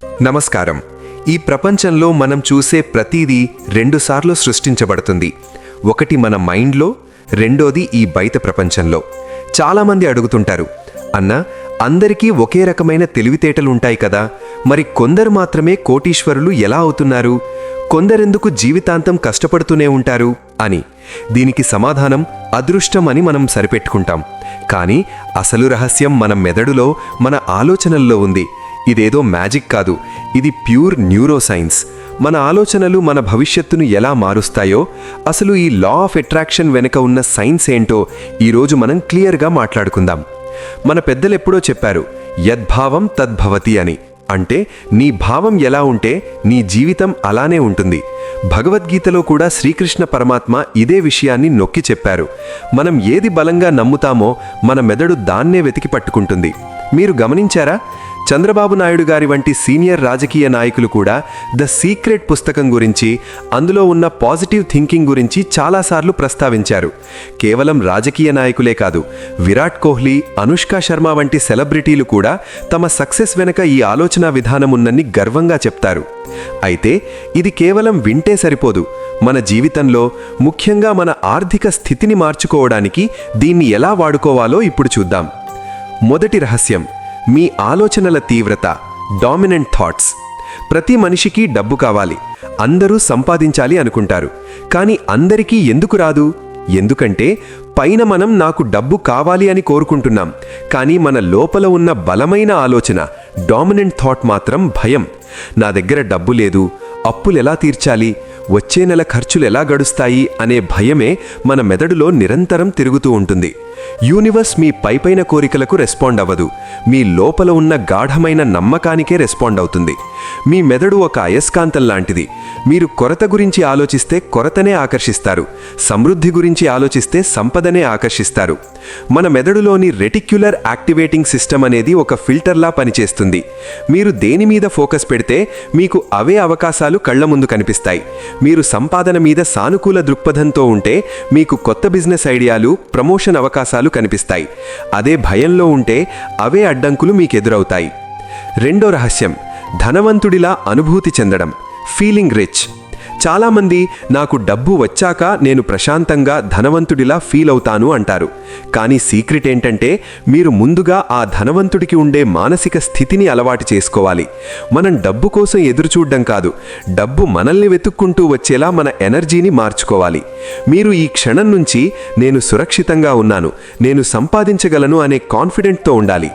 నమస్కారం. ఈ ప్రపంచంలో మనం చూసే ప్రతిదీ రెండుసార్లు సృష్టించబడుతుంది. ఒకటి మన మైండ్లో, రెండోది ఈ బయట ప్రపంచంలో. చాలామంది అడుగుతుంటారు, అన్నా అందరికీ ఒకే రకమైన తెలివితేటలుంటాయి కదా, మరి కొందరు మాత్రమే కోటీశ్వరులు ఎలా అవుతున్నారు, కొందరెందుకు జీవితాంతం కష్టపడుతూనే ఉంటారు అని. దీనికి సమాధానం అదృష్టం అని మనం సరిపెట్టుకుంటాం. కానీ అసలు రహస్యం మన మెదడులో, మన ఆలోచనల్లో ఉంది. ఇదేదో మ్యాజిక్ కాదు, ఇది ప్యూర్ న్యూరోసైన్స్. మన ఆలోచనలు మన భవిష్యత్తును ఎలా మారుస్తాయో, అసలు ఈ లా ఆఫ్ అట్రాక్షన్ వెనుక ఉన్న సైన్స్ ఏంటో ఈరోజు మనం క్లియర్గా మాట్లాడుకుందాం. మన పెద్దలెప్పుడో చెప్పారు, యద్భావం తద్భవతి అని. అంటే నీ భావం ఎలా ఉంటే నీ జీవితం అలానే ఉంటుంది. భగవద్గీతలో కూడా శ్రీకృష్ణ పరమాత్మ ఇదే విషయాన్ని నొక్కి చెప్పారు. మనం ఏది బలంగా నమ్ముతామో మన మెదడు దాన్నే వెతికి పట్టుకుంటుంది. మీరు గమనించారా? చంద్రబాబు నాయుడు గారి వంటి సీనియర్ రాజకీయ నాయకులు కూడా ద సీక్రెట్ పుస్తకం గురించి, అందులో ఉన్న పాజిటివ్ థింకింగ్ గురించి చాలాసార్లు ప్రస్తావించారు. కేవలం రాజకీయ నాయకులే కాదు, విరాట్ కోహ్లీ, అనుష్క శర్మ వంటి సెలబ్రిటీలు కూడా తమ సక్సెస్ వెనుక ఈ ఆలోచన విధానం ఉందని గర్వంగా చెప్తారు. అయితే ఇది కేవలం వింటే సరిపోదు. మన జీవితంలో, ముఖ్యంగా మన ఆర్థిక స్థితిని మార్చుకోవడానికి దీన్ని ఎలా వాడుకోవాలో ఇప్పుడు చూద్దాం. మొదటి రహస్యం, మీ ఆలోచనల తీవ్రత, డామినెంట్ థాట్స్. ప్రతి మనిషికి డబ్బు కావాలి, అందరూ సంపాదించాలి అనుకుంటారు. కానీ అందరికీ ఎందుకు రాదు? ఎందుకంటే పైన మనం నాకు డబ్బు కావాలి అని కోరుకుంటున్నాం, కానీ మన లోపల ఉన్న బలమైన ఆలోచన, డామినెంట్ థాట్ మాత్రం భయం. నా దగ్గర డబ్బు లేదు, అప్పులెలా తీర్చాలి, వచ్చే నెల ఖర్చులు ఎలా గడుస్తాయి అనే భయమే మన మెదడులో నిరంతరం తిరుగుతూ ఉంటుంది. యూనివర్స్ మీ పైపైన కోరికలకు రెస్పాండ్ అవ్వదు, మీ లోపల ఉన్న గాఢమైన నమ్మకానికే రెస్పాండ్ అవుతుంది. మీ మెదడు ఒక అయస్కాంతం లాంటిది. మీరు కొరత గురించి ఆలోచిస్తే కొరతనే ఆకర్షిస్తారు, సమృద్ధి గురించి ఆలోచిస్తే సంపదనే ఆకర్షిస్తారు. మన మెదడులోని రెటిక్యులర్ యాక్టివేటింగ్ సిస్టమ్ అనేది ఒక ఫిల్టర్లా పనిచేస్తుంది. మీరు దేని మీద ఫోకస్ పెడితే మీకు అవే అవకాశాలు కళ్ల ముందు కనిపిస్తాయి. మీరు సంపాదన మీద సానుకూల దృక్పథంతో ఉంటే మీకు కొత్త బిజినెస్ ఐడియాలు, ప్రమోషన్ అవకాశాలు కనిపిస్తాయి. అదే భయంలో ఉంటే అవే అడ్డంకులు మీకెదురవుతాయి. రెండో రహస్యం, ధనవంతుడిలా అనుభూతి చెందడం, ఫీలింగ్ రిచ్. చాలామంది నాకు డబ్బు వచ్చాక నేను ప్రశాంతంగా ధనవంతుడిలా ఫీల్ అవుతాను అంటారు. కానీ సీక్రెట్ ఏంటంటే మీరు ముందుగా ఆ ధనవంతుడికి ఉండే మానసిక స్థితిని అలవాటు చేసుకోవాలి. మనం డబ్బు కోసం ఎదురుచూడ్డం కాదు, డబ్బు మనల్ని వెతుక్కుంటూ వచ్చేలా మన ఎనర్జీని మార్చుకోవాలి. మీరు ఈ క్షణం నుంచి నేను సురక్షితంగా ఉన్నాను, నేను సంపాదించగలను అనే కాన్ఫిడెంట్తో ఉండాలి.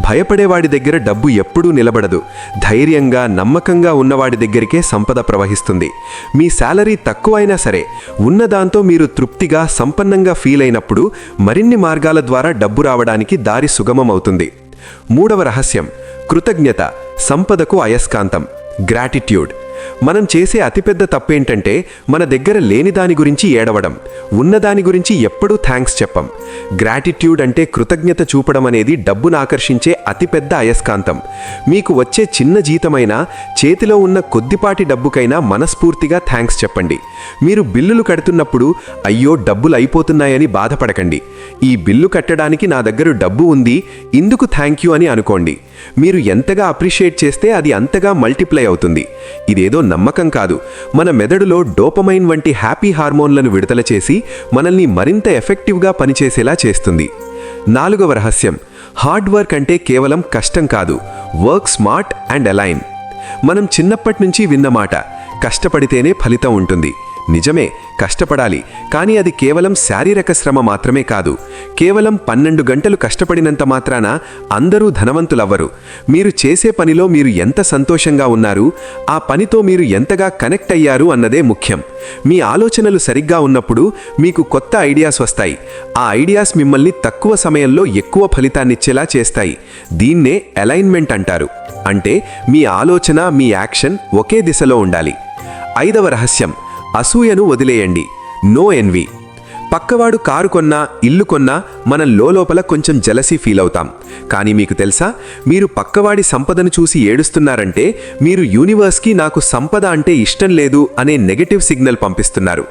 భయపడేవాడి దగ్గర డబ్బు ఎప్పుడూ నిలబడదు. ధైర్యంగా, నమ్మకంగా ఉన్నవాడి దగ్గరికే సంపద ప్రవహిస్తుంది. మీ శాలరీ తక్కువైనా సరే ఉన్నదాంతో మీరు తృప్తిగా, సంపన్నంగా ఫీల్ అయినప్పుడు మరిన్ని మార్గాల ద్వారా డబ్బు రావడానికి దారి సుగమం అవుతుంది. మూడవ రహస్యం, కృతజ్ఞత, సంపదకు అయస్కాంతం, గ్రాటిట్యూడ్. మనం చేసే అతిపెద్ద తప్పేంటంటే మన దగ్గర లేని దాని గురించి ఏడవడం, ఉన్నదాని గురించి ఎప్పుడూ థ్యాంక్స్ చెప్పం. గ్రాటిట్యూడ్ అంటే కృతజ్ఞత చూపడం అనేది డబ్బును ఆకర్షించే అతిపెద్ద అయస్కాంతం. మీకు వచ్చే చిన్న జీతమైనా, చేతిలో ఉన్న కొద్దిపాటి డబ్బుకైనా మనస్ఫూర్తిగా థ్యాంక్స్ చెప్పండి. మీరు బిల్లులు కడుతున్నప్పుడు అయ్యో డబ్బులు అయిపోతున్నాయని బాధపడకండి. ఈ బిల్లు కట్టడానికి నా దగ్గర డబ్బు ఉంది, ఇందుకు థ్యాంక్ యూ అని అనుకోండి. మీరు ఎంతగా అప్రిషియేట్ చేస్తే అది అంతగా మల్టిప్లై అవుతుంది. ఇదేదో నమ్మకం కాదు, మన మెదడులో డోపమైన్ వంటి హ్యాపీ హార్మోన్లను విడుదల చేసి మనల్ని మరింత ఎఫెక్టివ్గా పనిచేసేలా చేస్తుంది. నాలుగవ రహస్యం, హార్డ్ వర్క్ అంటే కేవలం కష్టం కాదు, వర్క్ స్మార్ట్ అండ్ అలైన్. మనం చిన్నప్పటి నుంచి విన్నమాట, కష్టపడితేనే ఫలితం ఉంటుంది. నిజమే, కష్టపడాలి. కానీ అది కేవలం శారీరక శ్రమ మాత్రమే కాదు. కేవలం 12 గంటలు కష్టపడినంత మాత్రాన అందరూ ధనవంతులవ్వరు. మీరు చేసే పనిలో మీరు ఎంత సంతోషంగా ఉన్నారు, ఆ పనితో మీరు ఎంతగా కనెక్ట్ అయ్యారు అన్నదే ముఖ్యం. మీ ఆలోచనలు సరిగ్గా ఉన్నప్పుడు మీకు కొత్త ఐడియాస్ వస్తాయి. ఆ ఐడియాస్ మిమ్మల్ని తక్కువ సమయంలో ఎక్కువ ఫలితాన్నిచ్చేలా చేస్తాయి. దీన్నే అలైన్మెంట్ అంటారు. అంటే మీ ఆలోచన, మీ యాక్షన్ ఒకే దిశలో ఉండాలి. ఐదవ రహస్యం, అసూయను వదిలేయండి, నో ఎన్వీ. పక్కవాడు కారు కొన్నా ఇల్లు కొన్నా మనం లోపల కొంచెం జలసీ ఫీల్ అవుతాం. కానీ మీకు తెలుసా, మీరు పక్కవాడి సంపదను చూసి ఏడుస్తున్నారంటే మీరు యూనివర్స్కి నాకు సంపద అంటే ఇష్టం లేదు అనే నెగటివ్ సిగ్నల్ పంపిస్తున్నారు.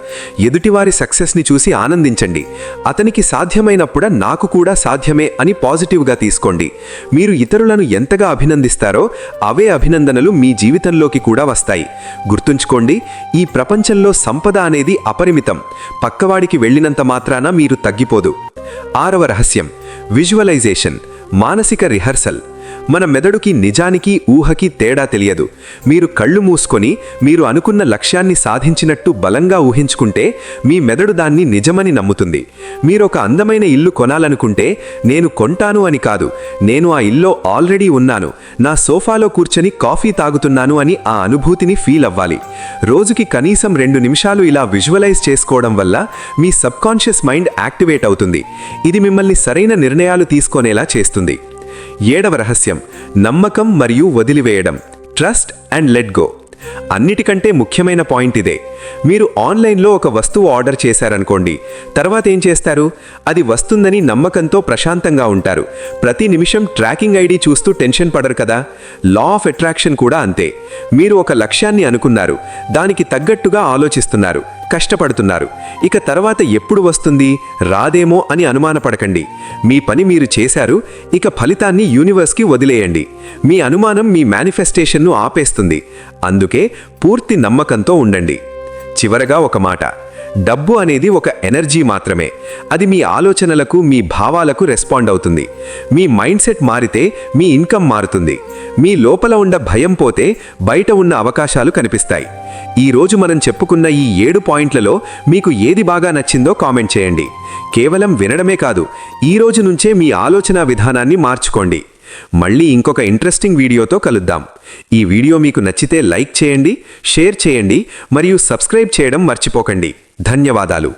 ఎదుటివారి సక్సెస్ని చూసి ఆనందించండి. అతనికి సాధ్యమైనప్పుడు నాకు కూడా సాధ్యమే అని పాజిటివ్గా తీసుకోండి. మీరు ఇతరులను ఎంతగా అభినందిస్తారో అవే అభినందనలు మీ జీవితంలోకి కూడా వస్తాయి. గుర్తుంచుకోండి, ఈ ప్రపంచంలో సంపద అనేది అపరిమితం. పక్కవాడికి వెళ్ళినంత మాత్రాన మీరు తగ్గిపోదు. 6వ రహస్యం, విజువలైజేషన్, మానసిక రిహర్సల్. మన మెదడుకి నిజానికి ఊహకి తేడా తెలియదు. మీరు కళ్ళు మూసుకొని మీరు అనుకున్న లక్ష్యాన్ని సాధించినట్టు బలంగా ఊహించుకుంటే మీ మెదడు దాన్ని నిజమని నమ్ముతుంది. మీరొక అందమైన ఇల్లు కొనాలనుకుంటే నేను కొంటాను అని కాదు, నేను ఆ ఇల్లో ఆల్రెడీ ఉన్నాను, నా సోఫాలో కూర్చొని కాఫీ తాగుతున్నాను అని ఆ అనుభూతిని ఫీల్ అవ్వాలి. రోజుకి కనీసం 2 నిమిషాలు ఇలా విజువలైజ్ చేసుకోవడం వల్ల మీ సబ్కాన్షియస్ మైండ్ యాక్టివేట్ అవుతుంది. ఇది మిమ్మల్ని సరైన నిర్ణయాలు తీసుకునేలా చేస్తుంది. 7వ రహస్యం, నమ్మకం మరియు వదిలివేయడం, ట్రస్ట్ అండ్ లెట్ గో. అన్నిటికంటే ముఖ్యమైన పాయింట్ ఇదే. మీరు ఆన్లైన్లో ఒక వస్తువు ఆర్డర్ చేశారనుకోండి, తర్వాత ఏం చేస్తారు? అది వస్తుందని నమ్మకంతో ప్రశాంతంగా ఉంటారు. ప్రతి నిమిషం ట్రాకింగ్ ఐడి చూస్తూ టెన్షన్ పడరు కదా. లా ఆఫ్ అట్రాక్షన్ కూడా అంతే. మీరు ఒక లక్ష్యాన్ని అనుకున్నారు, దానికి తగ్గట్టుగా ఆలోచిస్తున్నారు, కష్టపడుతున్నారు. ఇక తర్వాత ఎప్పుడు వస్తుంది, రాదేమో అని అనుమానపడకండి. మీ పని మీరు చేశారు, ఇక ఫలితాన్ని యూనివర్స్కి వదిలేయండి. మీ అనుమానం మీ మేనిఫెస్టేషన్ను ఆపేస్తుంది. అందుకే పూర్తి నమ్మకంతో ఉండండి. చివరగా ఒక మాట, డబ్బు అనేది ఒక ఎనర్జీ మాత్రమే. అది మీ ఆలోచనలకు, మీ భావాలకు రెస్పాండ్ అవుతుంది. మీ మైండ్ సెట్ మారితే మీ ఇన్కమ్ మారుతుంది. మీ లోపల ఉన్న భయం పోతే బయట ఉన్న అవకాశాలు కనిపిస్తాయి. ఈరోజు మనం చెప్పుకున్న ఈ 7 పాయింట్లలో మీకు ఏది బాగా నచ్చిందో కామెంట్ చేయండి. కేవలం వినడమే కాదు, ఈ రోజు నుంచే మీ ఆలోచన విధానాన్ని మార్చుకోండి. మళ్ళీ ఇంకొక ఇంట్రెస్టింగ్ వీడియోతో కలుద్దాం. ఈ వీడియో మీకు నచ్చితే లైక్ చేయండి, షేర్ చేయండి మరియు సబ్స్క్రైబ్ చేయడం మర్చిపోకండి. ధన్యవాదాలు.